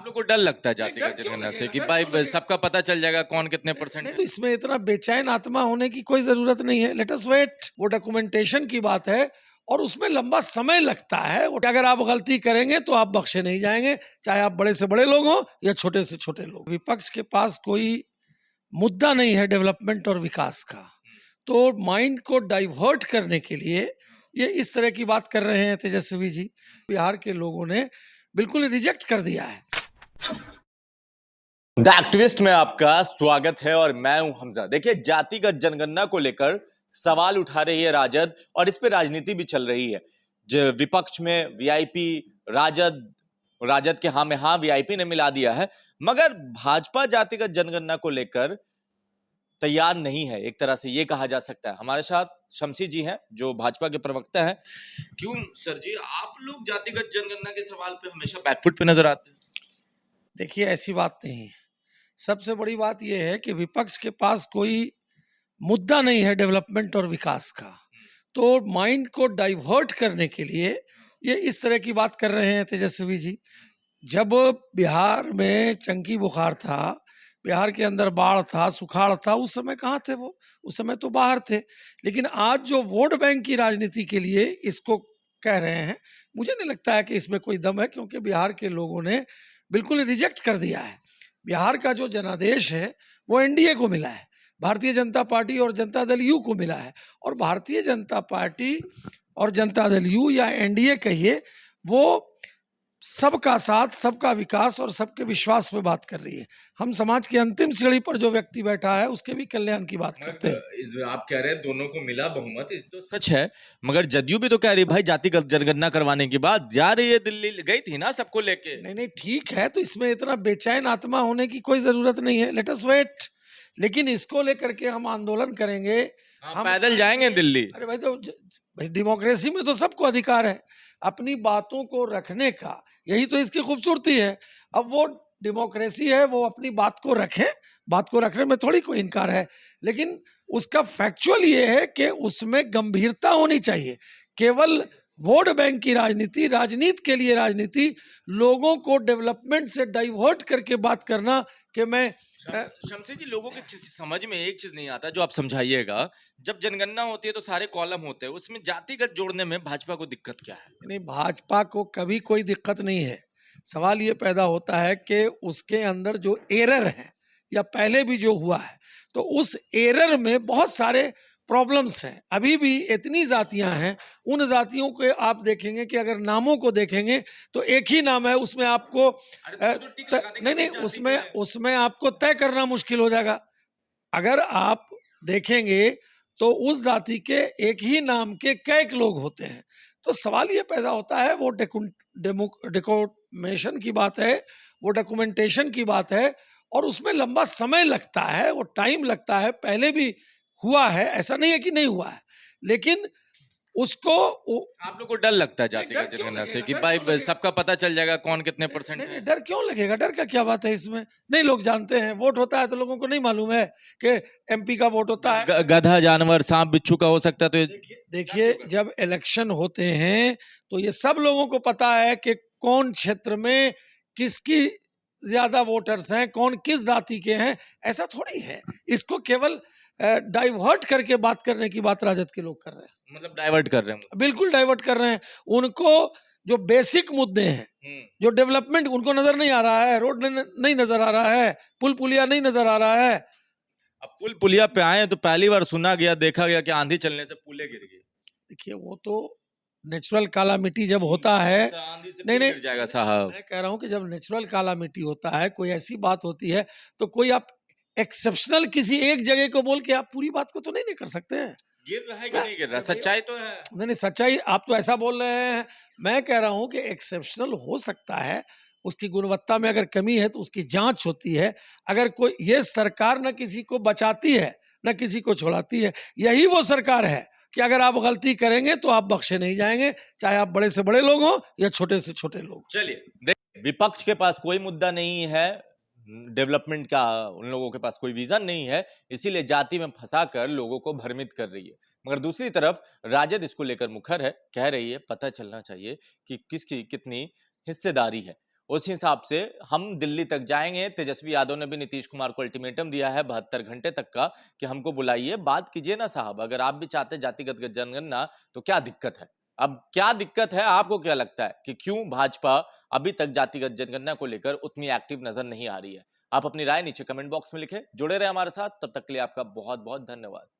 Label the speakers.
Speaker 1: आप लोग को डर लगता है
Speaker 2: नहीं, डर
Speaker 1: जातिगत
Speaker 2: क्यों
Speaker 1: जनगणना से
Speaker 2: लगेगा?
Speaker 1: कि
Speaker 2: डर
Speaker 1: भाई
Speaker 2: क्यों लगेगा?
Speaker 1: सबका पता चल जाएगा कौन कितने परसेंट
Speaker 2: नहीं
Speaker 1: है?
Speaker 2: तो इसमें इतना बेचैन आत्मा होने की कोई जरूरत नहीं है। Let us wait. वो डॉक्यूमेंटेशन की बात है और उसमें लंबा समय लगता है। वो अगर आप गलती करेंगे तो आप बख्शे नहीं जाएंगे, चाहे आप बड़े से बड़े लोग हों या छोटे से छोटे लोग। विपक्ष के पास कोई मुद्दा नहीं है डेवलपमेंट और विकास का, तो माइंड को डाइवर्ट करने के लिए ये इस तरह की बात कर रहे हैं तेजस्वी जी। बिहार के लोगों ने बिल्कुल रिजेक्ट कर दिया है।
Speaker 1: द एक्टिविस्ट में आपका स्वागत है और मैं हूं हमजा। देखिए, जातिगत जनगणना को लेकर सवाल उठा रही है राजद और इस पे राजनीति भी चल रही है। जो विपक्ष में वीआईपी राजद के हाँ में हाँ वीआईपी ने मिला दिया है, मगर भाजपा जातिगत जनगणना को लेकर तैयार नहीं है, एक तरह से ये कहा जा सकता है। हमारे साथ शमसी जी हैं जो भाजपा के प्रवक्ता हैं। क्यों सर जी, आप लोग जातिगत जनगणना के सवाल पे हमेशा बैकफुट पे नजर आते हैं?
Speaker 2: देखिए, ऐसी बात नहीं है। सबसे बड़ी बात यह है कि विपक्ष के पास कोई मुद्दा नहीं है डेवलपमेंट और विकास का, तो माइंड को डाइवर्ट करने के लिए ये इस तरह की बात कर रहे हैं तेजस्वी जी। जब बिहार में चंकी बुखार था, बिहार के अंदर बाढ़ था, सुखाड़ था, उस समय कहाँ थे वो? उस समय तो बाहर थे। लेकिन आज जो वोट बैंक की राजनीति के लिए इसको कह रहे हैं, मुझे नहीं लगता है कि इसमें कोई दम है, क्योंकि बिहार के लोगों ने बिल्कुल रिजेक्ट कर दिया है। बिहार का जो जनादेश है वो एनडीए को मिला है, भारतीय जनता पार्टी और जनता दल यू को मिला है। और भारतीय जनता पार्टी और जनता दल यू या एनडीए कहिए, वो सबका साथ, सबका विकास और सबके विश्वास पे बात कर रही है। हम समाज की अंतिम सीढ़ी पर जो व्यक्ति बैठा है उसके भी कल्याण की बात करते हैं।
Speaker 1: आप कह रहे हैं दोनों को मिला बहुमत, ये तो सच है, मगर जदयू भी तो कह रही है भाई जातिगत जनगणना करवाने के बाद जा रही है दिल्ली, गई थी ना सबको लेके।
Speaker 2: नहीं नहीं, ठीक है, तो इसमें इतना बेचैन आत्मा होने की कोई जरूरत नहीं है। Let us wait. लेकिन इसको लेकर के हम आंदोलन करेंगे। हम
Speaker 1: पैदल जाएंगे दिल्ली।
Speaker 2: अरे भाई, तो भाई डेमोक्रेसी में तो सबको अधिकार है अपनी बातों को रखने का, यही तो इसकी खूबसूरती है। अब वो डेमोक्रेसी है, वो अपनी बात को रखें, बात को रखने में थोड़ी कोई इनकार है। लेकिन उसका फैक्चुअल ये है कि उसमें गंभीरता होनी चाहिए। केवल वोट बैंक की राजनीति, राजनीति के लिए राजनीति, लोगों को डेवलपमेंट से डाइवर्ट करके बात करना कि मैं
Speaker 1: शमसी जी, लोगों के समझ में एक चीज नहीं आता जो आप समझाइएगा। जब जनगणना होती है तो सारे कॉलम होते हैं, उसमें जातिगत जोड़ने में भाजपा को दिक्कत क्या है?
Speaker 2: नहीं, भाजपा को कभी कोई दिक्कत नहीं है। सवाल ये पैदा होता है कि उसके अंदर जो एरर है या पहले भी जो हुआ है, तो उस एरर में बहुत सारे प्रॉब्लम्स हैं। अभी भी इतनी जातियां हैं, उन जातियों के आप देखेंगे कि अगर नामों को देखेंगे तो एक ही नाम है, उसमें आपको नहीं नहीं, उसमें उसमें आपको तय करना मुश्किल हो जाएगा। अगर आप देखेंगे तो उस जाति के एक ही नाम के कई लोग होते हैं। तो सवाल ये पैदा होता है, वो डेकोमेशन की बात है, वो डॉक्यूमेंटेशन की बात है, और उसमें लंबा समय लगता है, वो टाइम लगता है। पहले भी हुआ है, ऐसा नहीं है कि नहीं हुआ है, लेकिन उसको
Speaker 1: आप लोग को डर लगता है
Speaker 2: डर
Speaker 1: जातिगत
Speaker 2: क्यों
Speaker 1: जनगणना से
Speaker 2: लगेगा?
Speaker 1: कि
Speaker 2: डर
Speaker 1: भाई
Speaker 2: क्यों लगेगा?
Speaker 1: सबका पता चल जाएगा कौन कितने परसेंट
Speaker 2: नहीं नहीं,
Speaker 1: है?
Speaker 2: डर क्यों लगेगा? डर का क्या बात है इसमें? नहीं, लोग जानते हैं, वोट होता है तो लोगों को नहीं मालूम है कि एमपी का वोट होता है।
Speaker 1: गधा जानवर सांप बिच्छू का हो सकता है, तो
Speaker 2: देखिए, जब इलेक्शन होते हैं तो ये सब लोगों को पता है कि कौन क्षेत्र में किसकी ज्यादा वोटर्स हैं, कौन किस जाति के हैं। ऐसा थोड़ी है। इसको केवल डाइवर्ट करके बात करने की बात राजद के लोग कर रहे हैं।
Speaker 1: मतलब डाइवर्ट कर रहे हैं।
Speaker 2: बिल्कुल डाइवर्ट कर रहे हैं। उनको जो बेसिक मुद्दे हैं, जो डेवलपमेंट, उनको नजर नहीं आ रहा है। रोड नहीं नजर आ रहा है, पुल पुलिया नहीं नजर आ रहा है।
Speaker 1: अब पुल पुलिया पे आए तो पहली बार सुना गया, देखा गया कि आंधी चलने से पुले गिर गए।
Speaker 2: देखिए, वो तो नेचुरल कालामिटी जब होता है, नहीं नहीं,
Speaker 1: गिर जाएगा साहब।
Speaker 2: मैं कह रहा हूँ कि जब नेचुरल कालामिटी होता है, कोई ऐसी बात होती है, तो कोई आप एक्सेप्शनल किसी एक जगह को बोल के आप पूरी बात को तो नहीं कर सकते हैं।
Speaker 1: गिर रहा है कि नहीं गिर रहा, सच्चाई तो है।
Speaker 2: नहीं नहीं, सच्चाई आप तो ऐसा बोल रहे हैं। मैं कह रहा हूं कि एक्सेप्शनल हो सकता है, उसकी गुणवत्ता में अगर कमी है तो उसकी जांच होती है। अगर कोई, ये सरकार न किसी को बचाती है न किसी को छुड़ाती है। यही वो सरकार है कि अगर आप गलती करेंगे तो आप बख्शे नहीं जाएंगे, चाहे आप बड़े से बड़े लोग हों या छोटे से छोटे लोग।
Speaker 1: चलिए, विपक्ष के पास कोई मुद्दा नहीं है डेवलपमेंट का, उन लोगों के पास कोई विजन नहीं है, इसीलिए जाति में फंसाकर लोगों को भ्रमित कर रही है। मगर दूसरी तरफ राजद इसको लेकर मुखर है, कह रही है पता चलना चाहिए कि किसकी कितनी हिस्सेदारी है। उस हिसाब से हम दिल्ली तक जाएंगे। तेजस्वी यादव ने भी नीतीश कुमार को अल्टीमेटम दिया है 72 घंटे तक का कि हमको बुलाइए, बात कीजिए ना साहब। अगर आप भी चाहते जातिगत जनगणना तो क्या दिक्कत है? अब क्या दिक्कत है, आपको क्या लगता है कि क्यों भाजपा अभी तक जातिगत जनगणना को लेकर उतनी एक्टिव नजर नहीं आ रही है? आप अपनी राय नीचे कमेंट बॉक्स में लिखें। जुड़े रहे हमारे साथ, तब तक के लिए आपका बहुत बहुत धन्यवाद।